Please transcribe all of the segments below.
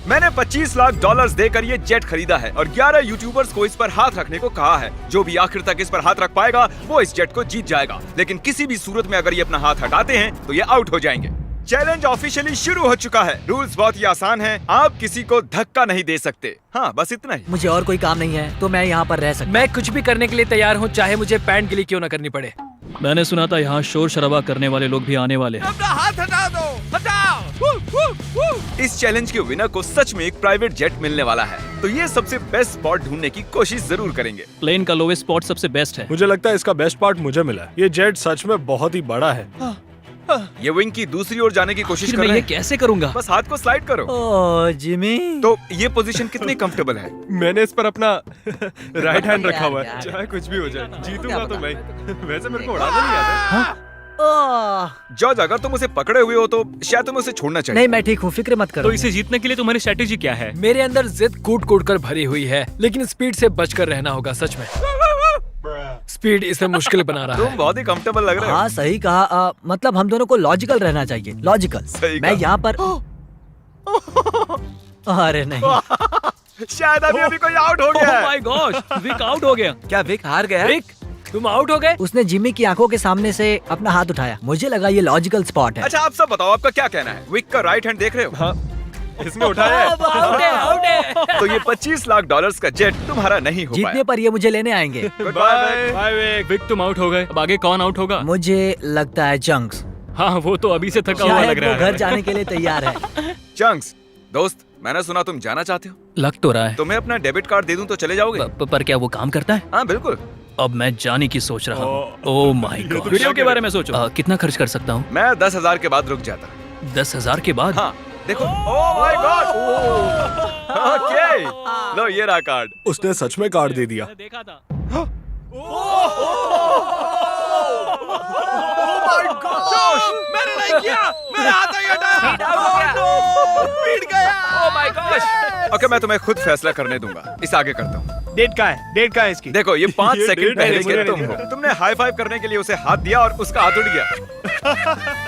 मैंने $25 लाख देकर ये जेट खरीदा है और 11 यूट्यूबर्स को इस पर हाथ रखने को कहा है। जो भी आखिर तक इस पर हाथ रख पाएगा वो इस जेट को जीत जाएगा, लेकिन किसी भी सूरत में अगर ये अपना हाथ हटाते हैं तो ये आउट हो जाएंगे। चैलेंज ऑफिशियली शुरू हो चुका है। रूल्स बहुत ही आसान हैं। आप किसी को धक्का नहीं दे सकते। हाँ, बस इतना ही। मुझे और कोई काम नहीं है तो मैं यहाँ पर रह सकता। मैं कुछ भी करने के लिए तैयार हूँ, चाहे मुझे पैंट गिली क्यों न करनी पड़े। मैंने सुना था यहाँ शोर शराबा करने वाले लोग भी आने वाले हैं। अपना हाथ हटा दो, हटाओ। इस चैलेंज के विनर को सच में एक प्राइवेट जेट मिलने वाला है, तो ये सबसे बेस्ट स्पॉट ढूंढने की कोशिश जरूर करेंगे। प्लेन का लोवेस्ट स्पॉट सबसे बेस्ट है। मुझे लगता है इसका बेस्ट पार्ट मुझे मिला है। ये जेट सच में बहुत ही बड़ा है। ये विंग की दूसरी ओर जाने की कोशिश फिर कर मैं रहे ये हैं। कैसे करूँगा? बस हाथ को स्लाइड करो। ओह जिमी, तो ये पोजीशन कितनी कंफर्टेबल है? मैंने इस पर अपना राइट हैंड रखा हुआ है। यार। चाहे कुछ भी हो जाए, जीतूंगा तो मैं। वैसे मेरे को उड़ाना नहीं आता। ओह जॉर्ज, अगर तुम उसे पकड़े हुए हो तो शायद तुम्हें उसे छोड़ना चाहिए। नहीं, मैं ठीक हूँ, फिक्र मत करो। तो इसे जीतने के लिए तुम्हारी स्ट्रेटेजी क्या है? मेरे अंदर जिद कूट कूट कर भरी हुई है, लेकिन स्पीड से बचकर रहना होगा। सच में स्पीड इसे मुश्किल बना रहा तुम है। बहुत ही कंफर्टेबल लग रहे हो। हाँ सही कहा। मतलब हम दोनों को लॉजिकल रहना चाहिए। लॉजिकल। सही मैं कहा। यहाँ पर अरे नहीं, शायद अभी कोई आउट हो गया ओह है। माय गॉश, विक आउट हो गया। क्या विक हार गया? रिक, तुम आउट हो गए। उसने जिमी की आंखों के सामने से अपना हाथ उठाया। मुझे लगा ये लॉजिकल स्पॉट है। अच्छा, आप सब बताओ, आपका क्या कहना है? विक का राइट हैंड देख रहे हो? हाँ, इसने उठाया है। आउट है, आउट है। तो ये $25 लाख का जेट तुम्हारा नहीं हो जीतने पाया। पर ये मुझे लेने आएंगे। Bye bye Vik. विक तुम आउट हो गए। अब आगे कौन आउट होगा? मुझे लगता है चंक्स। हाँ, वो तो अभी से थका हुआ शायद लग वो रहा है। घर जाने के लिए तैयार है। चंक्स, दोस्त, मैंने सुना तुम जाना चाहते हो। लग तो रहा है। तुम्हें अपना डेबिट कार्ड दे दूं तो चले जाओगे? पर क्या वो काम करता है? हाँ बिल्कुल। अब मैं जाने की सोच रहा हूँ। Oh my God. वीडियो के बारे में सोचो। कितना खर्च कर सकता हूँ? मैं 10,000 के बाद रुक जाता। 10,000 के बाद? हाँ देखो। Oh my God. ओके, लो ये रहा कार्ड। उसने सच में कार्ड दे दिया। देखा था। मैंने नहीं किया, मेरा हाथ नहीं हटाया। पीट गया। ओह माय गॉश। ओके, मैं तुम्हें खुद फैसला करने दूंगा। इस आगे करता हूँ। डेट का है, डेट का है इसकी। देखो, ये 5 ये सेकंड डेट पहले है, के मुझे तुम नहीं हो। तुमने हाई फाइव करने के लिए उसे हाथ दिया और उसका हाथ उठ गया।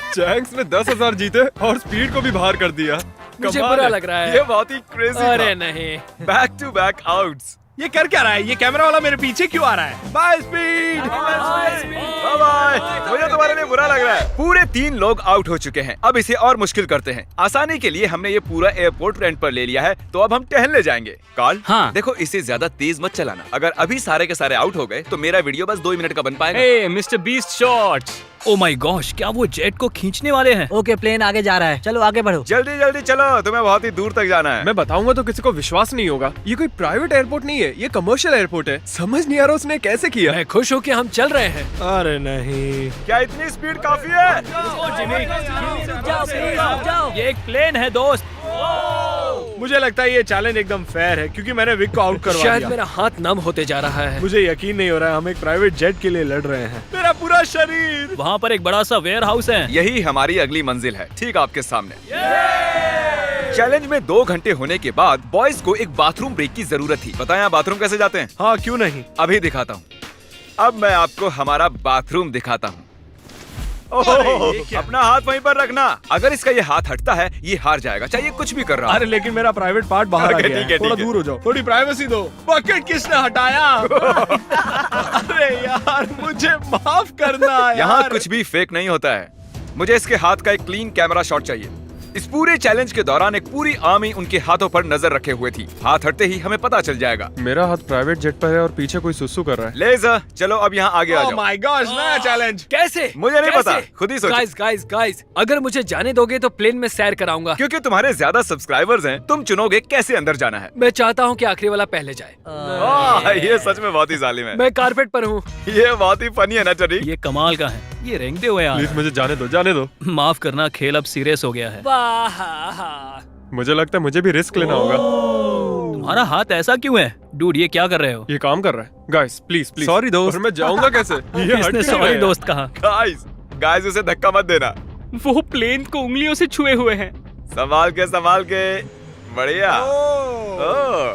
चैंक्स ने 10,000 जीते और स्पीड को भी बाहर कर दिया। मुझे कमाल बुरा है। लग रहा है। ये बहुत ही क्रेजी अरे था। नहीं। Back to back outs. ये कर क्या रहा है? ये कैमरा वाला मेरे पीछे क्यों आ रहा है? Bye speed. Bye bye. मुझे तुम्हारे लिए बुरा लग रहा है। पूरे 3 लोग आउट हो चुके हैं। अब इसे और मुश्किल करते हैं। आसानी के लिए हमने ये पूरा एयरपोर्ट रेंट पर ले लिया है, तो अब हम टहलने जाएंगे। कार्ल, हाँ। देखो, इसे ज्यादा तेज मत चलाना। अगर अभी सारे के सारे आउट हो गए तो मेरा वीडियो बस 2 मिनट का बन पाएगा। Hey Mister Beast shots. Oh my gosh, क्या वो जेट को खींचने वाले हैं? ओके, प्लेन आगे जा रहा है। चलो आगे बढ़ो। जल्दी जल्दी चलो, तुम्हें बहुत ही दूर तक जाना है। मैं बताऊंगा तो किसी को विश्वास नहीं होगा। ये कोई प्राइवेट एयरपोर्ट नहीं है, ये कमर्शियल एयरपोर्ट है। समझ नहीं आ रहा उसने कैसे किया। मैं खुश हूँ कि हम चल रहे हैं। अरे नहीं। क्या इतनी स्पीड काफी है? ये एक प्लेन है दोस्त। मुझे लगता है ये चैलेंज एकदम फेयर है क्योंकि मैंने विक को आउट करवा शायद दिया। मेरा हाथ नम होते जा रहा है। मुझे यकीन नहीं हो रहा है हम एक प्राइवेट जेट के लिए लड़ रहे हैं। मेरा पूरा शरीर। वहाँ पर एक बड़ा सा वेयर हाउस है। यही हमारी अगली मंजिल है, ठीक आपके सामने। चैलेंज में 2 घंटे होने के बाद बॉयज को एक बाथरूम ब्रेक की जरूरत थी। बताएं आप बाथरूम कैसे जाते हैं? हाँ, क्यों नहीं। अभी दिखाता हूँ। अब मैं आपको हमारा बाथरूम दिखाता हूँ। अपना हाथ वहीं पर रखना। अगर इसका ये हाथ हटता है ये हार जाएगा, चाहिए कुछ भी कर रहा अरे है। लेकिन मेरा प्राइवेट पार्ट बाहर आ ओके, गया ठीक है, थोड़ा ठीक है। दूर हो जाओ, थोड़ी प्राइवेसी दो। बकेट किसने हटाया? अरे यार, मुझे माफ करना यार। यहाँ कुछ भी फेक नहीं होता है। मुझे इसके हाथ का एक क्लीन कैमरा शॉट चाहिए। इस पूरे चैलेंज के दौरान एक पूरी आर्मी उनके हाथों पर नजर रखे हुए थी। हाथ हटते ही हमें पता चल जाएगा। मेरा हाथ प्राइवेट जेट पर है और पीछे कोई सुसु कर रहा है। लेज़र, चलो अब यहाँ आगे आ ओह जाओ। माय गॉश, नया चैलेंज। कैसे? मुझे नहीं पता, खुद ही सोचो। गाइस गाइस गाइस, अगर मुझे जाने दोगे तो प्लेन में सैर कराऊंगा। क्योंकि तुम्हारे ज्यादा सब्सक्राइबर्स हैं, तुम चुनोगे कैसे अंदर जाना है। मैं चाहता हूँ कि आखिरी वाला पहले जाए। ये सच में बहुत ही जालिम है। मैं कारपेट पर हूँ। ये बहुत ही फनी है ना टरी? ये कमाल का है। ये रेंगते हुए आ रहा प्लीज मुझे जाने दो, जाने दो। है। माफ करना, खेल अब सीरियस हो गया है। वाह। मुझे लगता है मुझे भी रिस्क लेना होगा। तुम्हारा हाथ ऐसा क्यों है? डूड, ये क्या कर रहे हो? ये काम कर रहा है। Guys please please. Sorry, दोस्त। और मैं जाऊंगा कैसे? ये हट इसने क्यों सॉरी रहा है? दोस्त कहा। गाइस उसे धक्का मत देना। वो प्लेन को उंगलियों से छुए हुए हैं। संभाल के। बढ़िया। ओह।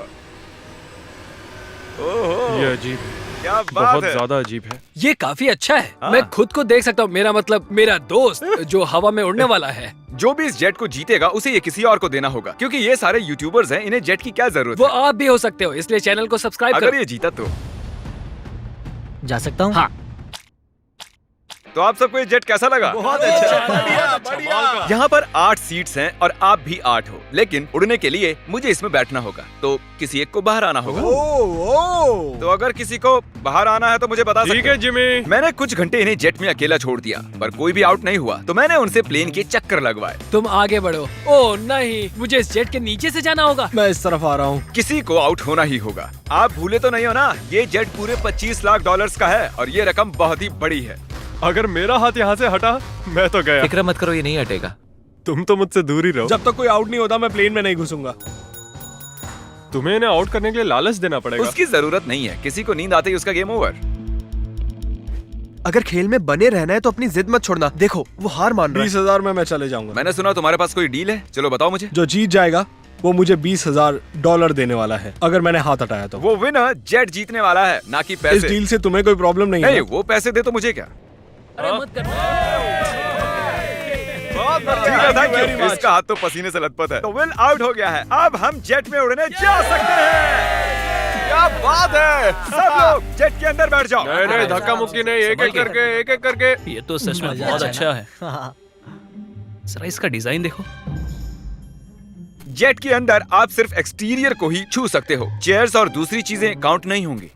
ओहो। ये अजीब है, क्या बात बहुत है। ज्यादा अजीब है। ये काफी अच्छा है। हाँ। मैं खुद को देख सकता हूँ। मेरा मतलब मेरा दोस्त जो हवा में उड़ने वाला है। जो भी इस जेट को जीतेगा उसे ये किसी और को देना होगा, क्योंकि ये सारे यूट्यूबर्स हैं, इन्हें जेट की क्या जरूरत वो है। आप भी हो सकते हो, इसलिए चैनल को सब्सक्राइब अगर करो। ये जीता तो जा सकता हूँ? हाँ। तो आप सबको ये जेट कैसा लगा? बहुत अच्छा, बढ़िया बढ़िया। यहाँ पर 8 सीट्स हैं और आप भी 8 हो, लेकिन उड़ने के लिए मुझे इसमें बैठना होगा, तो किसी एक को बाहर आना होगा। ओ तो अगर किसी को बाहर आना है तो मुझे बता सकते ठीक है जिमी। मैंने कुछ घंटे इन्हें जेट में अकेला छोड़ दिया, पर कोई भी आउट नहीं हुआ, तो मैंने उनसे प्लेन के चक्कर लगवाए। तुम आगे बढ़ो। ओह नहीं, मुझे इस जेट के नीचे से जाना होगा। मैं इस तरफ आ रहा हूँ। किसी को आउट होना ही होगा। आप भूले तो नहीं हो ना, ये जेट पूरे 25 लाख डॉलर्स का है और ये रकम बहुत ही बड़ी है। अगर मेरा हाथ यहाँ से हटा मैं तो गया। फिक्र मत करो, ये नहीं हटेगा। तुम तो मुझसे दूर ही रहो। जब तक कोई आउट नहीं होता मैं प्लेन में नहीं घुसूंगा। तुम्हें इन्हें आउट करने के लिए लालच देना पड़ेगा। उसकी जरूरत नहीं है, किसी को नींद आते ही उसका गेम ओवर। अगर खेल में बने रहना है तो अपनी जिद मत छोड़ना। देखो वो हार मान रहा है। 20,000 में मैं चले जाऊंगा। मैंने सुना तुम्हारे पास कोई डील है, चलो बताओ मुझे। जो जीत जाएगा वो मुझे $20,000 देने वाला है, अगर मैंने हाथ हटाया तो। वो विनर जेट जीतने वाला है, ना कि इस पैसे। डील से तुम्हें कोई प्रॉब्लम नहीं नहीं, है? वो पैसे दे तो मुझे क्या। अरे मत कर। ठीक है, thank you। इसका हाथ तो पसीने से लथपथ है। तो विल आउट हो गया है, अब हम जेट में उड़ने जा सकते हैं। क्या बात है, सब लोग जेट के अंदर बैठ जाओ। नहीं धक्का मुक्की नहीं, एक एक करके। ये तो सच में बहुत अच्छा है। जरा इसका डिजाइन देखो। जेट के अंदर आप सिर्फ एक्सटीरियर को ही छू सकते हो, चेयर्स और दूसरी चीजें काउंट नहीं होंगी।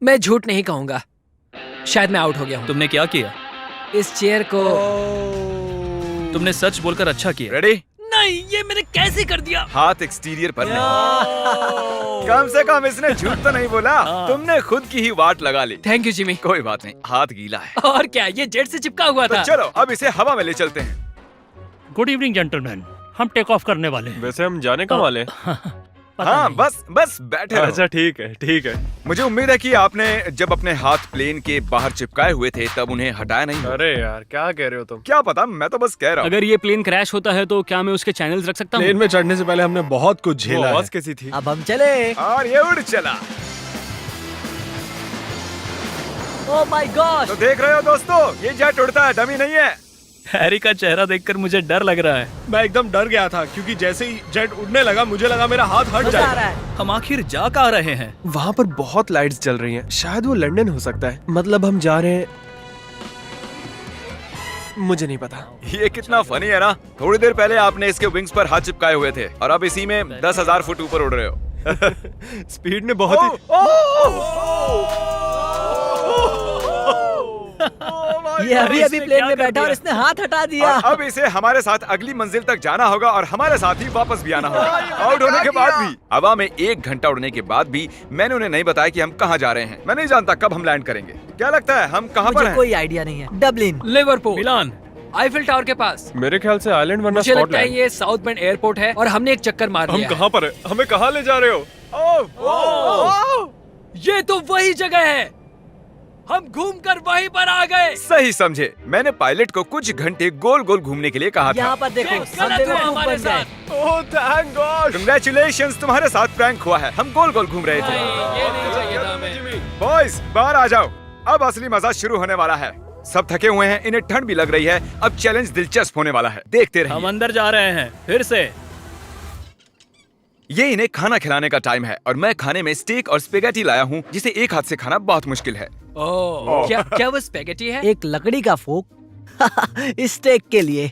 मैं झूठ नहीं कहूंगा, शायद मैं आउट हो गया हूँ। तुमने क्या किया? इस चेयर को तुमने सच बोलकर अच्छा किया। रेडी? नहीं, ये मैंने कैसे कर दिया? हाथ एक्सटीरियर पर नहीं। कम से कम इसने झूठ तो नहीं बोला, तुमने खुद की ही वाट लगा ली। Thank you Jimmy. कोई बात नहीं, हाथ गीला है। और क्या, ये जेट से चिपका हुआ तो था। चलो अब इसे हवा में ले चलते हैं। गुड इवनिंग जेंटलमैन, हम टेक ऑफ करने वाले हैं। वैसे हम जाने कब वाले? हाँ, बस बैठे रहो। अच्छा ठीक है ठीक है। मुझे उम्मीद है कि आपने जब अपने हाथ प्लेन के बाहर चिपकाए हुए थे तब उन्हें हटाया नहीं होगा। अरे यार क्या कह रहे हो तुम? क्या पता, मैं तो बस कह रहा हूँ। अगर ये प्लेन क्रैश होता है तो क्या मैं उसके चैनल्स रख सकता प्लेन हूँ? में चढ़ने से पहले हमने बहुत कुछ झेला है। आवाज कैसी थी? अब हम चले। और ये उड़ चला। Oh my God. तो देख रहे हो दोस्तों, ये जेट उड़ता है, डमी नहीं है। हैरी का चेहरा देखकर मुझे डर लग रहा है। मैं एकदम डर गया था क्योंकि जैसे ही जेट उड़ने लगा मुझे लगा मेरा हाथ हट मजा आ रहा जाएगा। है। हम आखिर जा कहाँ रहे हैं? वहाँ पर बहुत लाइट्स जल रही हैं। शायद वो लंदन हो सकता है। मतलब हम जा रहे हैं, मुझे नहीं पता। ये कितना फनी है ना। थोड़ी देर पहले आपने इसके विंग्स पर हाथ चिपकाए हुए थे और अब इसी में 10,000 फुट ऊपर उड़ रहे हो। स्पीड ने बहुत ही ये अभी प्लेन में बैठा और इसने हाथ हटा दिया। और अब इसे हमारे साथ अगली मंजिल तक जाना होगा और हमारे साथ ही वापस भी आना होगा। आउट होने के बाद भी, हवा में 1 घंटा उड़ने के बाद भी मैंने उन्हें नहीं बताया कि हम कहाँ जा रहे हैं। मैं नहीं जानता कब हम लैंड करेंगे। क्या लगता है हम कहाँ पर मुझे हैं? कोई आइडिया नहीं है। डबलिन। लिवरपूल, मिलान। आईफिल टावर के पास। मेरे ख्याल से आइलैंड वरना मुझे लगता है स्कॉटलैंड। ये साउथ बेंड एयरपोर्ट है और हमने एक चक्कर मार हम लिया है। कहाँ पर है? हमें कहाँ ले जा रहे हो? ये तो वही जगह है, हम घूमकर वहीं पर आ गए। सही समझे। मैंने पायलट को कुछ घंटे गोल गोल घूमने के लिए कहा था। यहाँ पर देखो, ये हम गलत हुआ बेवकूफ हमारे बन गए। साथ। Oh thank God. Congratulations, तुम्हारे साथ प्रैंक हुआ है। हम गोल गोल घूम रहे थे। ये नहीं चाहिए था हमें। बॉयज बाहर आ जाओ, अब असली मजा शुरू होने वाला है। सब थके हुए हैं, इन्हें ठंड भी लग रही है। अब चैलेंज दिलचस्प होने वाला है, देखते रहिए। हम अंदर जा रहे हैं फिर से। ये इन्हें खाना खिलाने का टाइम है और मैं खाने में स्टेक और स्पेगेटी लाया हूँ, जिसे एक हाथ से खाना बहुत मुश्किल है। ओह, क्या वो स्पेगेटी है? एक लकड़ी का फोक स्टेक के लिए।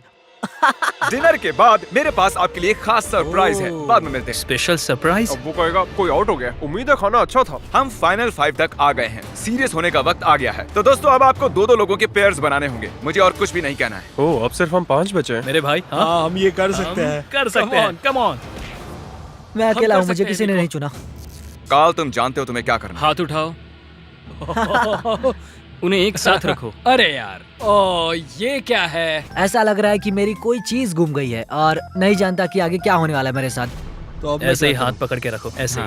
डिनर के बाद मेरे पास आपके लिए खास सरप्राइज है, बाद में मिलते हैं। Special surprise. अब वो कहेगा कोई आउट हो गया। उम्मीद है खाना अच्छा था। हम फाइनल 5 तक आ गए हैं, सीरियस होने का वक्त आ गया है। तो दोस्तों अब आपको 2-2 लोगों के पेयर्स बनाने होंगे। मुझे और कुछ भी नहीं कहना है। ओह अब सिर्फ हम 5 बचे हैं। मेरे भाई, हाँ, हाँ हम ये कर सकते हैं। कर सकते हैं। Come on. मैं अकेला कर हूँ, मुझे सकते किसी हैं, ने देखो। नहीं चुना। काल तुम जानते हो तुम्हें क्या करना है। हाथ उठाओ। उन्हें एक साथ रखो। अरे यार, ओ ये क्या है? ऐसा लग रहा है कि मेरी कोई चीज गुम गई है और नहीं जानता कि आगे क्या होने वाला है मेरे साथ। तो अब मैं ऐसे ही क्या हाथ पकड़ के रखो, ऐसे ही।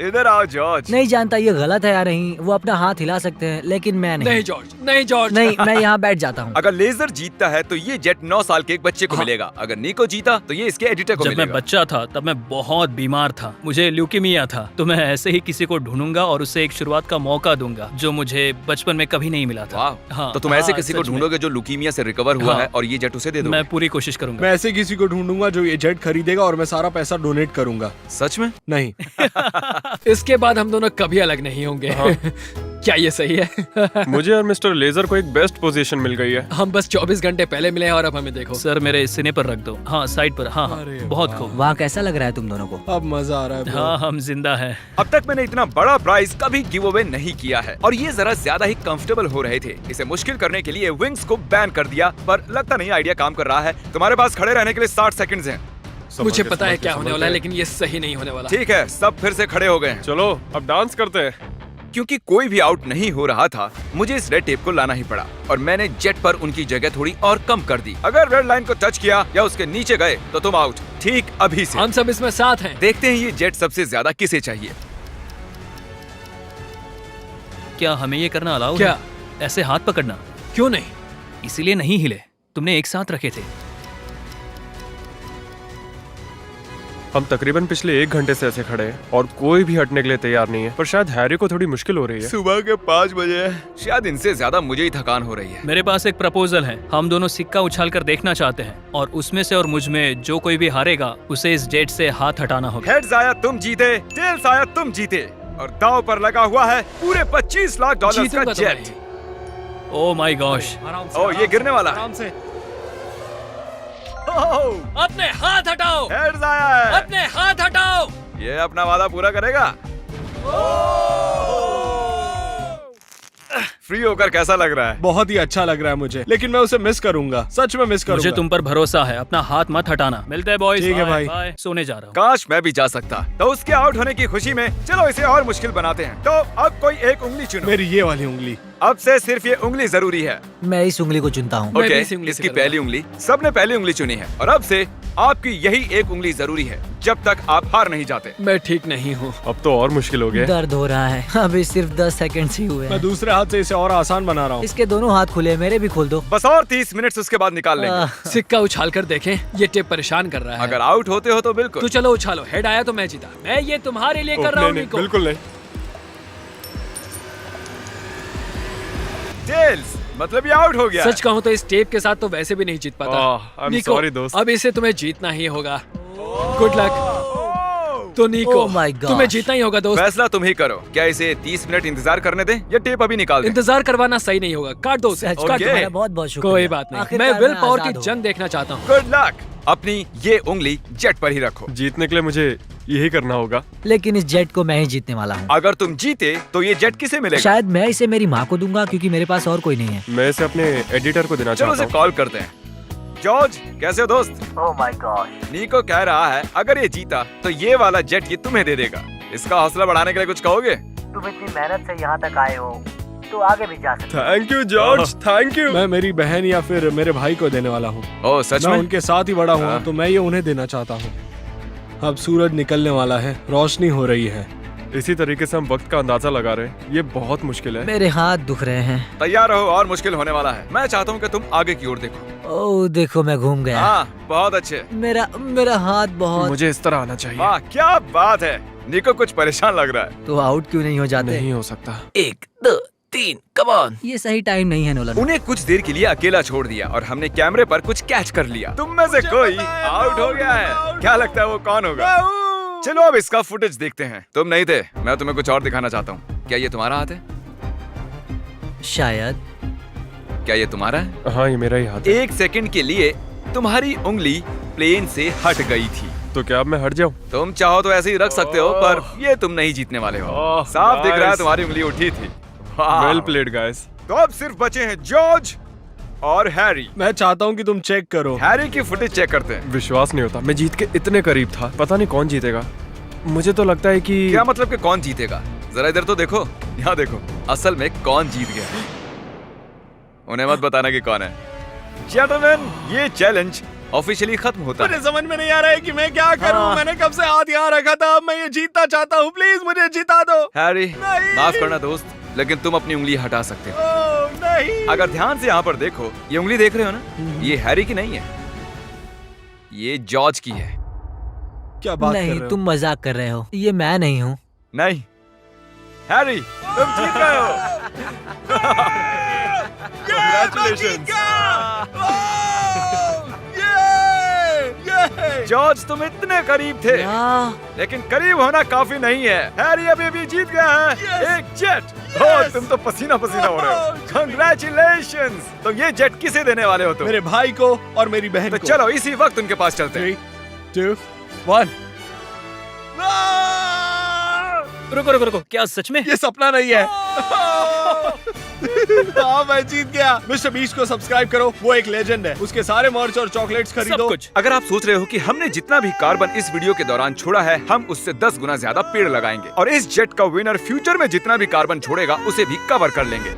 इधर आओ जॉर्ज। नहीं जानता ये गलत है या नहीं, वो अपना हाथ हिला सकते हैं लेकिन मैं नहीं। नहीं जॉर्ज, नहीं जॉर्ज। नहीं, मैं यहाँ बैठ जाता हूँ। अगर लेजर जीतता है तो ये जेट 9 साल के एक बच्चे को मिलेगा। अगर निको जीता तो ये इसके एडिटर को जब मैं मिलेगा। बच्चा था तब मैं बहुत बीमार था, मुझे ल्यूकीमिया था। तो मैं ऐसे ही किसी को ढूंढूंगा और उसे एक शुरुआत का मौका दूंगा जो मुझे बचपन में कभी नहीं मिला था। वाह। हाँ, तो तुम ऐसे हाँ, किसी को सच में। ढूंढोगे जो लुकीमिया से रिकवर हुआ हाँ। है और ये जेट उसे दे दो। मैं पूरी कोशिश करूंगा। मैं ऐसे किसी को ढूंढूंगा जो ये जेट खरीदेगा और मैं सारा पैसा डोनेट करूंगा। सच में? नहीं। इसके बाद हम दोनों कभी अलग नहीं होंगे। क्या ये सही है? मुझे और मिस्टर लेजर को एक बेस्ट पोजीशन मिल गई है। हम बस 24 घंटे पहले मिले हैं और अब हमें देखो। सर मेरे सीने पर रख दो। हाँ साइड पर। हाँ हाँ, अरे बहुत खूब। वहाँ कैसा लग रहा है तुम दोनों को? अब मजा आ रहा है bro। हाँ हम जिंदा हैं। अब तक मैंने इतना बड़ा प्राइस कभी गिव अवे नहीं किया है और ये जरा ज्यादा ही कंफर्टेबल हो रहे थे। इसे मुश्किल करने के लिए विंग्स को बैन कर दिया, पर लगता नहीं आइडिया काम कर रहा है। तुम्हारे पास खड़े रहने के लिए 60 सेकंड्स हैं। मुझे पता है क्या होने वाला है, लेकिन ये सही नहीं होने वाला। ठीक है, सब फिर से खड़े हो गए हैं। चलो अब डांस करते हैं। क्योंकि कोई भी आउट नहीं हो रहा था, मुझे इस रेड टेप को लाना ही पड़ा और मैंने जेट पर उनकी जगह थोड़ी और कम कर दी। अगर रेड लाइन को टच किया या उसके नीचे गए तो तुम आउट। ठीक अभी से। हम सब इसमें साथ हैं। देखते हैं ये जेट सबसे ज्यादा किसे चाहिए। क्या हमें ये करना अलाउ क्या? है? ऐसे हाथ पकड़ना? क्यों नहीं? इसीलिए नहीं हिले, तुमने एक साथ रखे थे। हम तकरीबन पिछले 1 घंटे से ऐसे खड़े हैं और कोई भी हटने के लिए तैयार नहीं है। पर शायद हैरी को थोड़ी मुश्किल हो रही है। सुबह के 5 बजे है, शायद इनसे ज्यादा मुझे ही थकान हो रही है। मेरे पास एक प्रपोजल है। हम दोनों सिक्का उछाल कर देखना चाहते हैं और उसमें से और मुझ में जो कोई भी हारेगा उसे इस जेट से हाथ हटाना होगा। हेड्स आया तुम जीते, टेल्स आया तुम जीते और दांव पर लगा हुआ है पूरे 25 लाख डॉलर जीतूंगा का तो मैं। Jet. Oh my gosh. Oh ये गिरने वाला है। आराम से। अपने हाथ हटाओ, हेड्स आया है। अपने हाथ हटाओ। ये अपना वादा पूरा करेगा। फ्री होकर कैसा लग रहा है? बहुत ही अच्छा लग रहा है मुझे, लेकिन मैं उसे मिस करूंगा। सच में मिस करूंगा। मुझे तुम पर भरोसा है, अपना हाथ मत हटाना। मिलते हैं बॉयज। ठीक है भाई। बाय। सोने जा रहा हूँ। काश मैं भी जा सकता। तो उसके आउट होने की खुशी में चलो इसे और मुश्किल बनाते हैं। तो अब कोई एक उंगली चुनो। मेरी ये वाली उंगली। अब से सिर्फ ये उंगली जरूरी है। मैं इस उंगली को चुनता हूँ। मैं भी ओके, इसी उंगली से इसकी करूंगा। पहली उंगली। सबने पहली उंगली चुनी है और अब से आपकी यही एक उंगली जरूरी है जब तक आप हार नहीं जाते। मैं ठीक नहीं हूँ। अब तो और मुश्किल हो गया। दर्द हो रहा है। अभी सिर्फ 10 सेकंड ही हुए मैं हैं। दूसरे हाथ से इसे और आसान बना रहा हूँ। इसके दोनों हाथ खुले, मेरे भी खोल दो। बस और 30 मिनट उसके बाद निकाल लेंगे। आह, सिक्का उछाल कर देखें, ये टेप परेशान कर रहा है। अगर आउट होते हो तो बिल्कुल। तो चलो उछालो। हेड आया तो मैं जीता। मैं ये तुम्हारे लिए कर रहा हूँ नहीं, निको। बिल्कुल नहीं। टेल्स, मतलब ये आउट हो गया। सच कहूँ तो इस टेप के साथ तो वैसे भी नहीं जीत पाता। I'm निको, sorry, दोस्त। अब इसे तुम्हें जीतना ही होगा। Good luck. तो निको, Oh my God. तुम्हें जीतना ही होगा दोस्त। फैसला तुम ही करो। क्या इसे 30 मिनट इंतजार करने दें या टेप अभी निकाल दें? इंतजार करवाना सही नहीं होगा। काट दो उसे। सच काट का दो। तुम्हारा बहुत बहुत शुक्रिया। कोई बात नहीं। आखिरकार मैं विल पावर आजाद की हूँ। जंग देखना चाहता हूँ। Good luck. अपनी ये उंगली जेट पर ही रखो। जीतने के लिए मुझे यही करना होगा। लेकिन इस जेट को मैं ही जीतने वाला हूँ। अगर तुम जीते तो ये जेट किसे मिलेगा? शायद मैं इसे मेरी माँ को दूंगा क्योंकि मेरे पास और कोई नहीं है। मैं इसे अपने एडिटर को देना चलो चाहता उसे हूँ। कॉल करते हैं। जॉर्ज, कैसे हो दोस्त? Oh my God. निको कह रहा है अगर ये जीता तो ये वाला जेट ये तुम्हें दे देगा। इसका हौसला बढ़ाने के लिए कुछ कहोगे? तुम इतनी मेहनत से यहाँ तक आए हो तो आगे भी जा सकते thank you George, thank you. मैं मेरी बहन या फिर मेरे भाई को देने वाला हूँ। ओह सच मैं में? उनके साथ ही बड़ा हुआ हाँ। हूँ, तो मैं ये उन्हें देना चाहता हूँ। अब सूरज निकलने वाला है, रोशनी हो रही है। इसी तरीके से हम वक्त का अंदाजा लगा रहे हैं। ये बहुत मुश्किल है। मेरे हाथ दुख रहे हैं। तैयार रहो और मुश्किल होने वाला है। मैं चाहता हूँ कि तुम आगे की ओर देखो। ओह देखो मैं घूम गया। हाँ, बहुत अच्छे। मेरा हाथ बहुत। मुझे इस तरह आना चाहिए। वाह क्या बात है। निको कुछ परेशान लग रहा है। तो आउट क्यों नहीं हो जाते? नहीं हो सकता। 1 2 3 कम ऑन। ये सही टाइम नहीं है नोलन। उन्हें कुछ देर के लिए अकेला छोड़ दिया और हमने कैमरे पर कुछ कैच कर लिया। तुम में से कोई आउट हो गया है। क्या लगता है वो कौन होगा? चलो अब इसका फुटेज देखते हैं। तुम नहीं थे, मैं तुम्हें कुछ और दिखाना चाहता हूँ। क्या ये तुम्हारा हाथ है? शायद। क्या ये तुम्हारा है? हाँ ये मेरा ही हाथ है। 1 सेकंड के लिए तुम्हारी उंगली प्लेन से हट गई थी। तो क्या अब मैं हट जाऊँ? तुम चाहो तो ऐसे ही रख सकते हो, पर ये तुम नहीं जीतने वाले हो। ओह, साफ दिख रहा है guys. तुम्हारी उंगली उठी थी। वाह। Well played guys. तो अब सिर्फ बचे हैं जॉर्ज और हैरी। मैं चाहता हूँ कि तुम चेक करो। हैरी की फुटेज चेक करते हैं। विश्वास नहीं होता, मैं जीत के इतने करीब था। पता नहीं कौन जीतेगा। मुझे तो लगता है कि क्या मतलब कि कौन जीतेगा? जरा इधर तो देखो, यहाँ देखो। असल में कौन जीत गया? उन्हें मत बताना कि कौन है। जेंटलमैन, ये चैलेंज ऑफिशियली खत्म होता मुझे है। समझ में नहीं आ रहा है कि मैं क्या करूं। हाँ। मैंने कब से हाथ यहाँ रखा था, अब मैं ये जीतना चाहता हूँ। प्लीज मुझे जिता दो। हैरी, नहीं। माफ करना दोस्त, लेकिन तुम अपनी उंगली हटा सकते हो। ओह, नहीं। अगर ध्यान से यहाँ पर देखो, ये उंगली देख रहे हो ना, ये हैरी की नहीं है, ये जॉर्ज की है। क्या बात कर नहीं, रहे हो? तुम मजाक कर रहे हो। ये मैं नहीं हूँ। नहीं हैरी, तुम जीत गए हो। जॉर्ज, तुम इतने करीब थे, लेकिन करीब होना काफी नहीं है। हैरी अभी भी जीत गया है एक जेट। ओह, तुम तो पसीना पसीना हो रहे हो। कंग्रेचुलेशंस। तो ये जेट किसे देने वाले हो तुम? मेरे भाई को और मेरी बहन तो को। चलो इसी वक्त उनके पास चलते हैं। 3, 2, 1। रुको रुको रुको, क्या सच में? ये सपना नहीं है। हाँ, मैं जीत गया। मिस्टर बीस्ट को सब्सक्राइब करो, वो एक लेजेंड है। उसके सारे मर्च और चॉकलेट्स खरीदो। सब कुछ। अगर आप सोच रहे हो कि हमने जितना भी कार्बन इस वीडियो के दौरान छोड़ा है, हम उससे 10 गुना ज्यादा पेड़ लगाएंगे और इस जेट का विनर फ्यूचर में जितना भी कार्बन छोड़ेगा उसे भी कवर कर लेंगे।